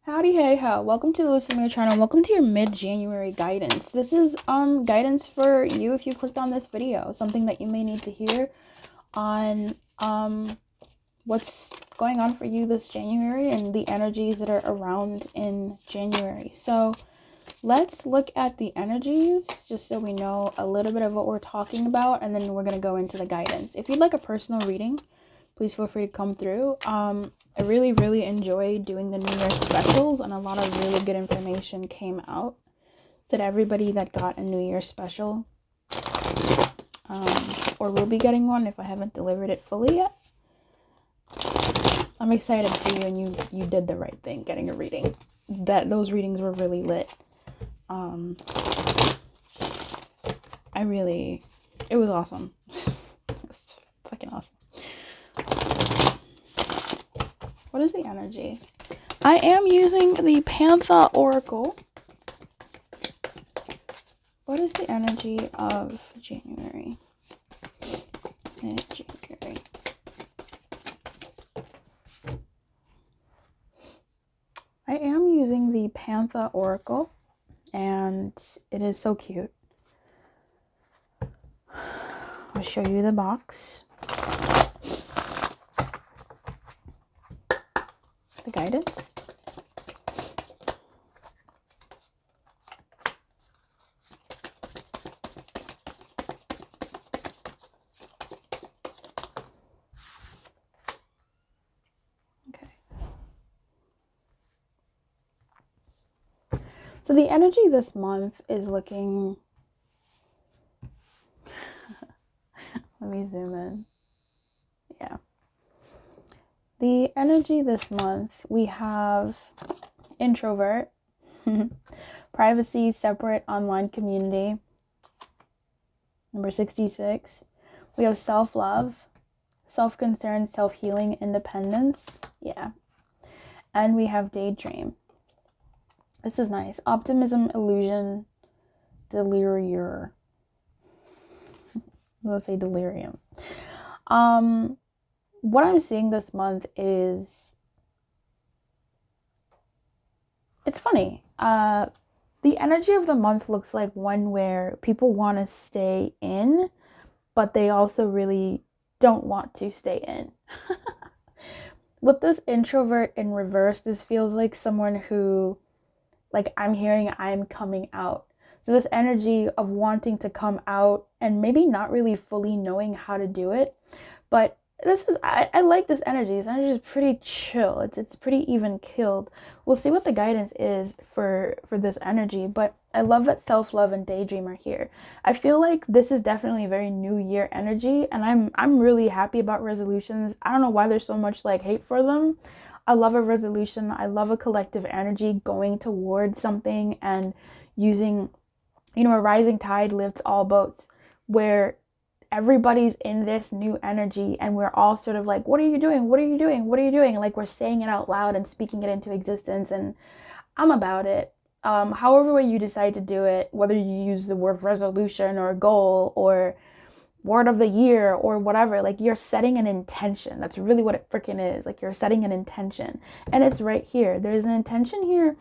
Howdy, hey ho, welcome to the Lumiere channel. Welcome to your mid-January guidance. This is guidance for you if you clicked on this video, something that you may need to hear on what's going on for you this January and the energies that are around in January. So let's look at the energies just so we know a little bit of what we're talking about, and then we're going to go into the guidance. If you'd like a personal reading, please feel free to come through. I really enjoyed doing the New Year specials, and a lot of really good information came out. Said everybody that got a New Year special, or will be getting one if I haven't delivered it fully yet. I'm excited for you, and you did the right thing getting a reading. Those readings were really lit. It was awesome. It was fucking awesome. What is the energy? I am using the Panther Oracle. What is the energy of January? January. I am using the Panther Oracle, and it is so cute. I'll show you the box. The guidance. Okay. So the energy this month is looking... Let me zoom in. Yeah. The energy this month, we have introvert, privacy, separate, online community, number 66. We have self-love, self-concern, self-healing, independence. Yeah. And we have daydream. This is nice. Optimism, illusion, delirium. Let's say delirium. What I'm seeing this month is, it's funny. The energy of the month looks like one where people want to stay in, but they also really don't want to stay in. With this introvert in reverse, this feels like someone who, like, I'm coming out. So this energy of wanting to come out and maybe not really fully knowing how to do it, but I like this energy. This energy is pretty chill. It's pretty even killed. We'll see what the guidance is for this energy, but I love that self-love and daydream are here. I feel like this is definitely a very New Year energy, and I'm really happy about resolutions. I don't know why there's so much like hate for them. I love a resolution. I love a collective energy going towards something and using, a rising tide lifts all boats, where everybody's in this new energy and we're all sort of like, what are you doing? What are you doing? What are you doing? And like, we're saying it out loud and speaking it into existence, and I'm about it. However way you decide to do it, whether you use the word resolution or goal or word of the year or whatever, like, you're setting an intention. That's really what it freaking is. Like, you're setting an intention, and it's right here. There's an intention here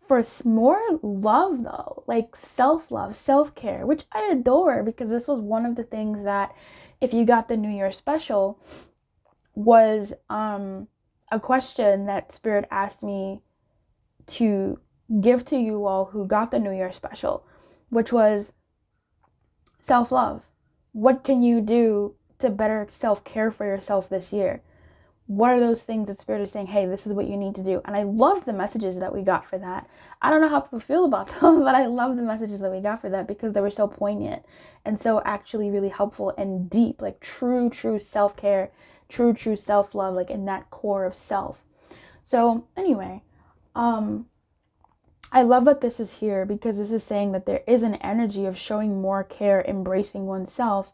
for more love, though, like self-love, self-care, which I adore, because this was one of the things that, if you got the New Year special, was a question that Spirit asked me to give to you all who got the New Year special, which was self-love. What can you do to better self-care for yourself this year? What are those things that Spirit is saying, hey, this is what you need to do? And I loved the messages that we got for that. I don't know how people feel about them, but I love the messages that we got for that, because they were so poignant and so actually really helpful and deep, like true self-care, true self-love, like in that core of self. So anyway, I love that this is here, because this is saying that there is an energy of showing more care, embracing oneself.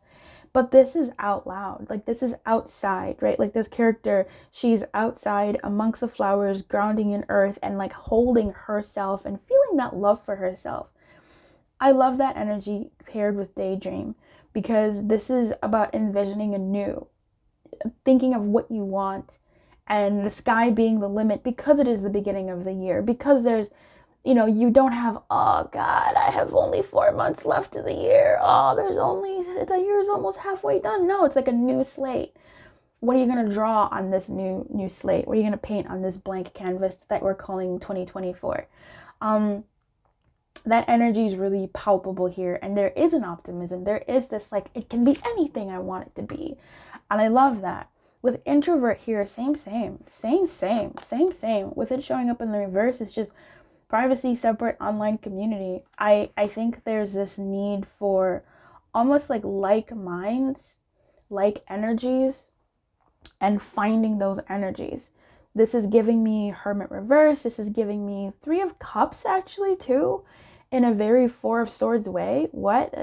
But this is out loud, like this is outside, right? Like this character, she's outside amongst the flowers, grounding in earth, and like holding herself and feeling that love for herself. I love that energy paired with daydream, because this is about envisioning anew, thinking of what you want, and the sky being the limit because it is the beginning of the year, because there's, you don't have, oh God, I have only 4 months left of the year. Oh, the year's almost halfway done. No, it's like a new slate. What are you going to draw on this new slate? What are you going to paint on this blank canvas that we're calling 2024? That energy is really palpable here. And there is an optimism. There is this, like, it can be anything I want it to be. And I love that. With introvert here, same. With it showing up in the reverse, it's just privacy, separate, online community. I think there's this need for almost like minds, like energies, and finding those energies. This is giving me Hermit reverse. This is giving me 3 of Cups, actually, too, in a very 4 of Swords way. What?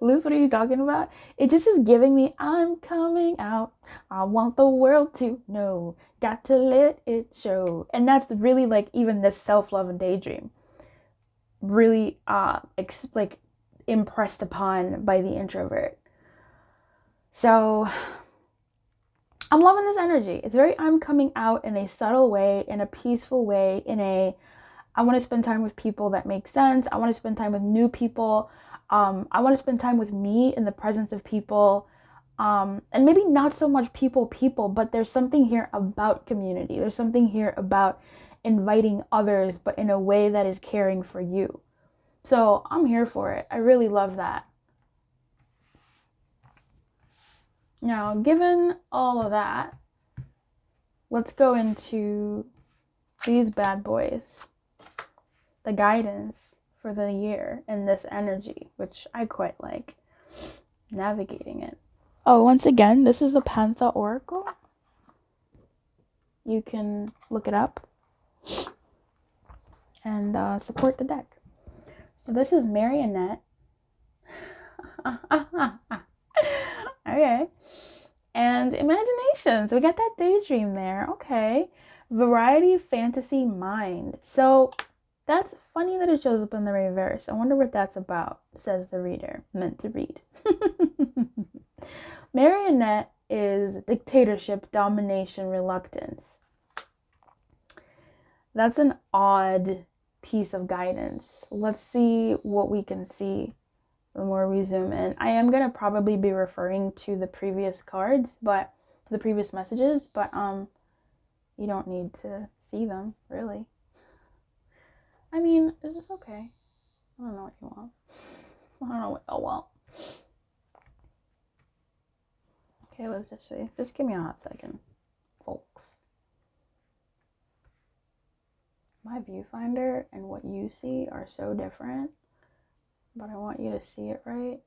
Liz, what are you talking about? It just is giving me, I'm coming out. I want the world to know. Got to let it show. And that's really like even this self-love and daydream. Really like impressed upon by the introvert. So I'm loving this energy. It's very, I'm coming out in a subtle way, in a peaceful way, I want to spend time with people that make sense. I want to spend time with new people. I want to spend time with me in the presence of people. And maybe not so much people, but there's something here about community. There's something here about inviting others, but in a way that is caring for you. So I'm here for it. I really love that. Now, given all of that, let's go into these bad boys. The guidance for the year and this energy, which I quite like navigating it. Oh, once again, this is the Pantha Oracle. You can look it up and support the deck. So this is Marionette. Okay. And imaginations. We got that daydream there. Okay. Variety, fantasy, mind. So that's funny that it shows up in the reverse. I wonder what that's about, says the reader. Meant to read. Marionette is dictatorship, domination, reluctance. That's an odd piece of guidance. Let's see what we can see the more we zoom in. I am going to probably be referring to the previous cards, but the previous messages, but you don't need to see them, really. I mean, is this okay? I don't know what you want. I don't know what y'all want. Okay, let's just see. Just give me a hot second, folks. My viewfinder and what you see are so different, but I want you to see it right.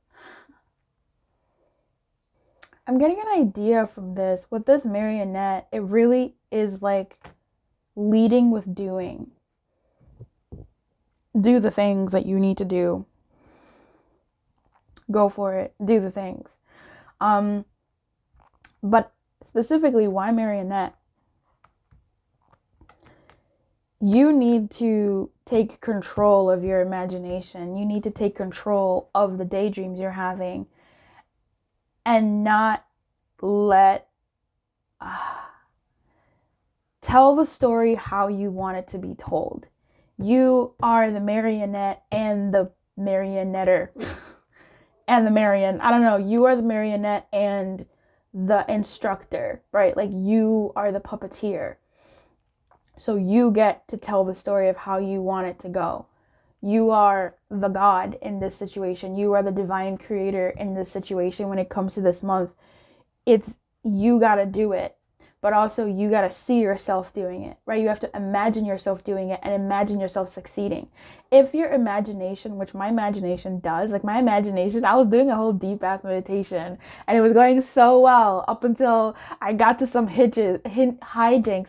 I'm getting an idea from this. With this marionette, it really is like leading with doing. Do the things that you need to do. Go for it. Do the things. But specifically, why marionette? You need to take control of your imagination. You need to take control of the daydreams you're having and not let... tell the story how you want it to be told. You are the marionette and the marionetter. And the I don't know. You are the marionette and the instructor, right? Like you are the puppeteer. So you get to tell the story of how you want it to go. You are the God in this situation. You are the divine creator in this situation. When it comes to this month, it's you got to do it. But also you got to see yourself doing it, right? You have to imagine yourself doing it and imagine yourself succeeding. If your imagination, which my imagination does, like my imagination, I was doing a whole deep ass meditation and it was going so well up until I got to some hijinks and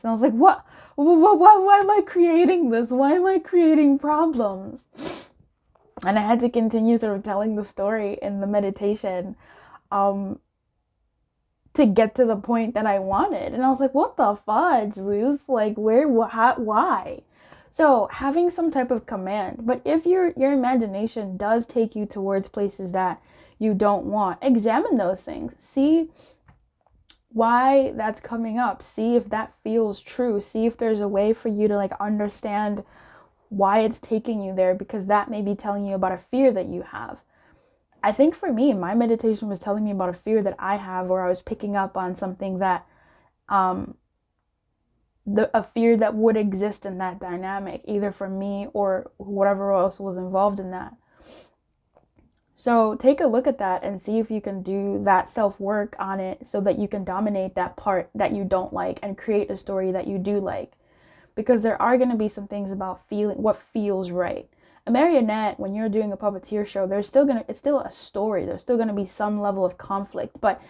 I was like, what? Why am I creating this? Why am I creating problems? And I had to continue sort of telling the story in the meditation, to get to the point that I wanted. And I was like, what the fudge, Luz? Like, why? So having some type of command. But if your imagination does take you towards places that you don't want, examine those things. See why that's coming up. See if that feels true. See if there's a way for you to like understand why it's taking you there, because that may be telling you about a fear that you have. I think for me, my meditation was telling me about a fear that I have, or I was picking up on something that a fear that would exist in that dynamic, either for me or whatever else was involved in that. So take a look at that and see if you can do that self-work on it so that you can dominate that part that you don't like and create a story that you do like. Because there are going to be some things about feeling what feels right. A marionette, when you're doing a puppeteer show, it's still a story. There's still going to be some level of conflict. But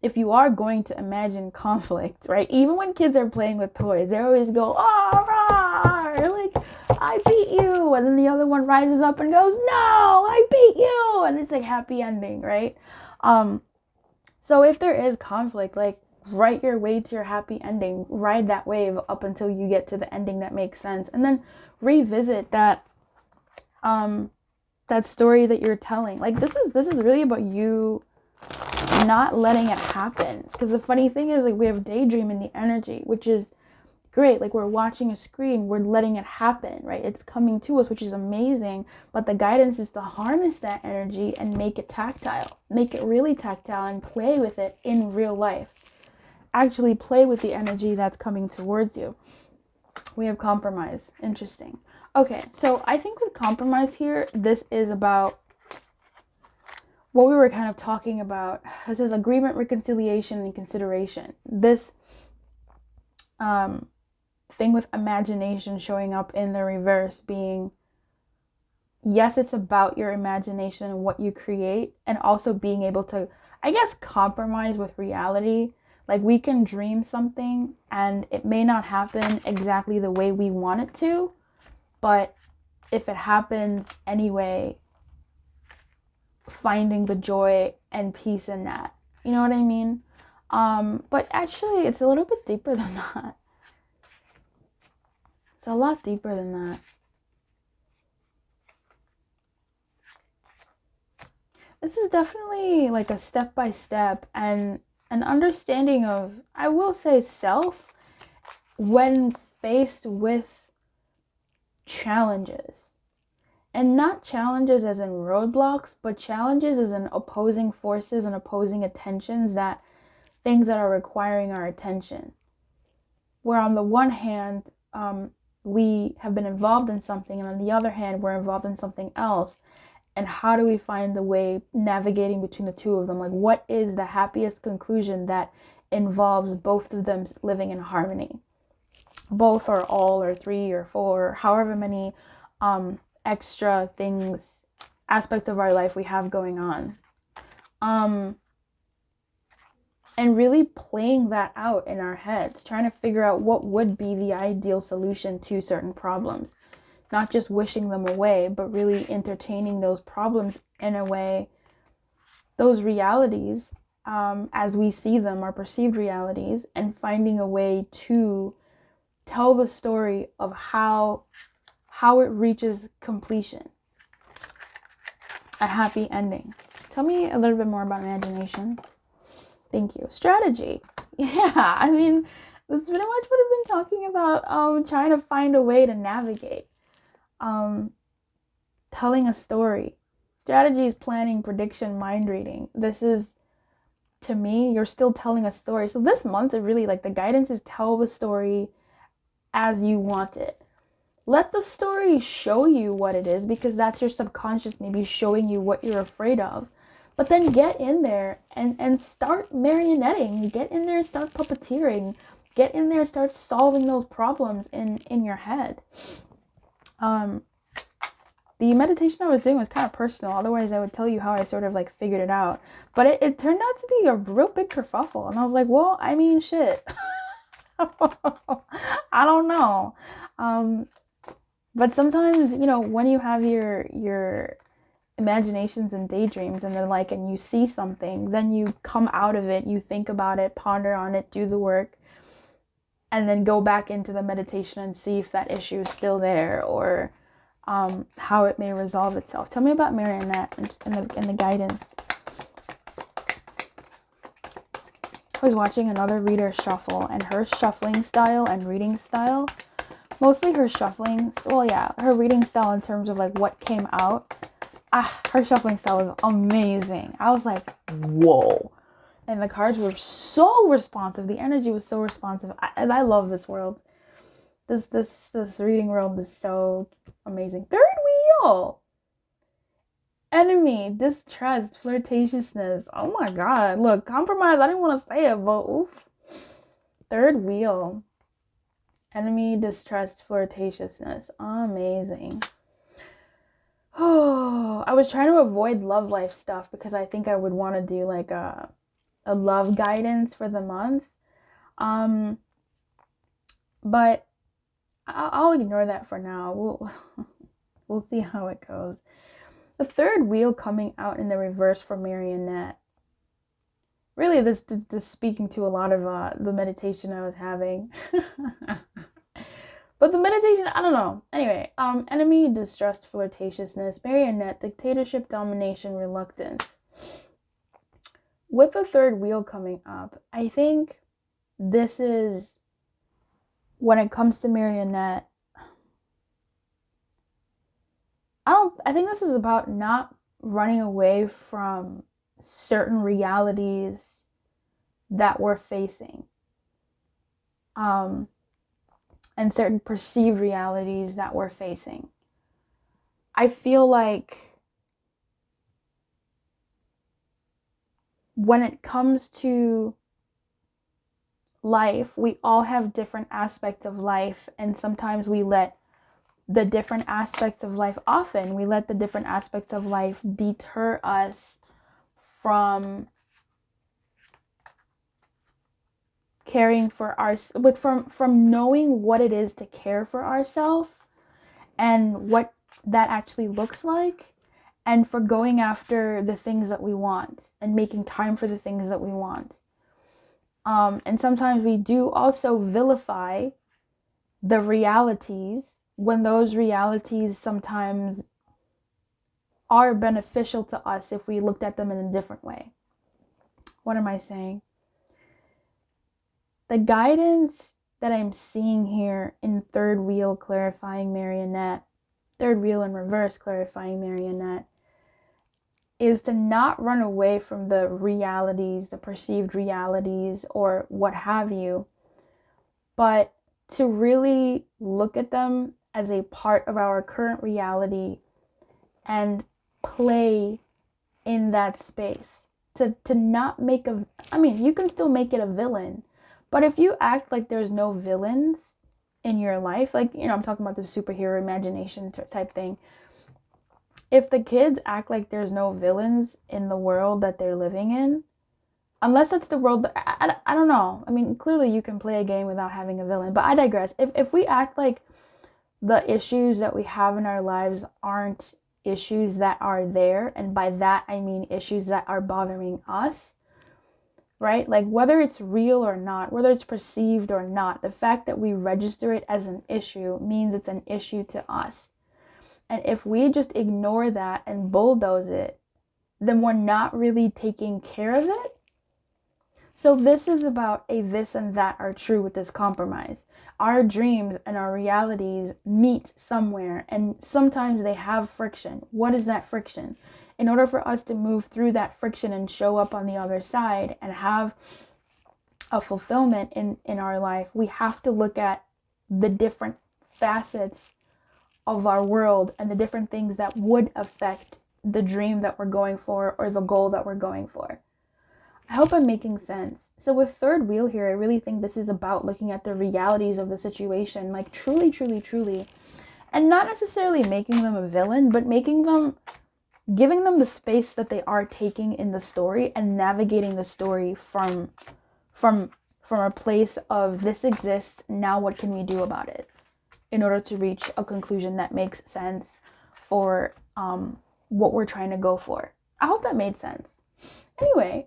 if you are going to imagine conflict, right? Even when kids are playing with toys, they always go, oh, rah! Like, I beat you. And then the other one rises up and goes, no, I beat you. And it's like happy ending, right? So if there is conflict, like, write your way to your happy ending. Ride that wave up until you get to the ending that makes sense. And then revisit that that story that you're telling. Like, this is really about you not letting it happen. Because the funny thing is, like, we have daydream in the energy, which is great. Like, we're watching a screen, we're letting it happen, right? It's coming to us, which is amazing. But the guidance is to harness that energy and make it tactile, make it really tactile, and play with it in real life. Actually play with the energy that's coming towards you. We have compromise. Interesting. Okay, so I think with compromise here, this is about what we were kind of talking about. This is agreement, reconciliation, and consideration. This thing with imagination showing up in the reverse being, yes, it's about your imagination and what you create, and also being able to, I guess, compromise with reality. Like, we can dream something and it may not happen exactly the way we want it to, but if it happens anyway, finding the joy and peace in that. You know what I mean? But actually, it's a little bit deeper than that. It's a lot deeper than that. This is definitely like a step-by-step and an understanding of, I will say, self when faced with challenges. And not challenges as in roadblocks, but challenges as in opposing forces and opposing attentions, that things that are requiring our attention. Where on the one hand, we have been involved in something, and on the other hand, we're involved in something else. And how do we find the way navigating between the two of them? Like, what is the happiest conclusion that involves both of them living in harmony? Both or all or three or four, or however many extra things, aspects of our life we have going on. And really playing that out in our heads, trying to figure out what would be the ideal solution to certain problems. Not just wishing them away, but really entertaining those problems in a way, those realities, as we see them, our perceived realities, and finding a way to tell the story of how it reaches completion, a happy ending. Tell me a little bit more about imagination. Thank you. Strategy. Yeah, I mean, that's pretty much what I've been talking about, trying to find a way to navigate. Telling a story. Strategy is planning, prediction, mind reading. This is, to me, you're still telling a story. So this month, it really, like, the guidance is tell the story as you want it. Let the story show you what it is, because that's your subconscious maybe showing you what you're afraid of. But then get in there and start marionetting. Get in there and start puppeteering. Get in there and start solving those problems in your head. The meditation I was doing was kind of personal. Otherwise, I would tell you how I sort of like figured it out. But it turned out to be a real big kerfuffle. And I was like, well, I mean, shit. I don't know. But sometimes, you know, when you have your imaginations and daydreams and then like, and you see something, then you come out of it, you think about it, ponder on it, do the work, and then go back into the meditation and see if that issue is still there, or how it may resolve itself. Tell me about marionette and the guidance. was watching another reader shuffle, and her shuffling style and reading style, mostly her shuffling, well, yeah, her reading style in terms of like what came out, her shuffling style was amazing. I was like, whoa. And the cards were so responsive. The energy was so responsive. And I love this world. This reading world is so amazing. Third wheel. Enemy, distrust, flirtatiousness. Oh my god. Look, compromise. I didn't want to say it, but oof. Third wheel. Enemy, distrust, flirtatiousness. Amazing. Oh, I was trying to avoid love life stuff because I think I would want to do like a love guidance for the month. But I'll ignore that for now. We'll see how it goes. The third wheel coming out in the reverse for Marionette. Really, this speaking to a lot of the meditation I was having. But the meditation, I don't know. Anyway, enemy, distrust, flirtatiousness, Marionette, dictatorship, domination, reluctance. With the third wheel coming up, I think this is, when it comes to Marionette, I think this is about not running away from certain realities that we're facing. And certain perceived realities that we're facing. I feel like when it comes to life, we all have different aspects of life, and sometimes we let the different aspects of life, we let the different aspects of life deter us from caring for ourselves, from knowing what it is to care for ourselves and what that actually looks like, and for going after the things that we want and making time for the things that we want. And sometimes we do also vilify the realities when those realities sometimes are beneficial to us if we looked at them in a different way. What am I saying? The guidance that I'm seeing here in third wheel clarifying Marionette, third wheel in reverse clarifying Marionette, is to not run away from the realities, the perceived realities, or what have you, but to really look at them as a part of our current reality and play in that space. To not make you can still make it a villain, but if you act like there's no villains in your life, like, I'm talking about the superhero imagination type thing. If the kids act like there's no villains in the world that they're living in, unless it's the world that, I don't know. Clearly you can play a game without having a villain, but I digress. If we act like the issues that we have in our lives aren't issues that are there, and by that I mean issues that are bothering us, right? Like whether it's real or not, whether it's perceived or not, the fact that we register it as an issue means it's an issue to us. And if we just ignore that and bulldoze it, then we're not really taking care of it. So this is about a this and that are true with this compromise. Our dreams and our realities meet somewhere, and sometimes they have friction. What is that friction? In order for us to move through that friction and show up on the other side and have a fulfillment in our life, we have to look at the different facets of our world and the different things that would affect the dream that we're going for or the goal that we're going for. I hope I'm making sense. So with third wheel here, I really think this is about looking at the realities of the situation, like truly, truly, truly, and not necessarily making them a villain, but giving them the space that they are taking in the story and navigating the story from a place of this exists, now what can we do about it, in order to reach a conclusion that makes sense for what we're trying to go for. I hope that made sense. Anyway,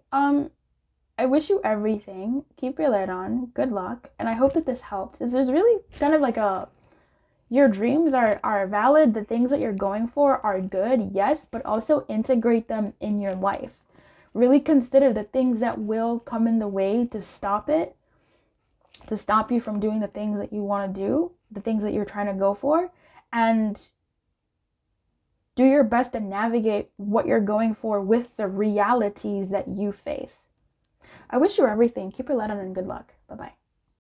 I wish you everything. Keep your light on. Good luck. And I hope that this helped. There's really kind of like your dreams are valid. The things that you're going for are good, yes, but also integrate them in your life. Really consider the things that will come in the way to stop it, to stop you from doing the things that you want to do, the things that you're trying to go for, and do your best to navigate what you're going for with the realities that you face. I wish you everything. Keep your light on and good luck. Bye-bye.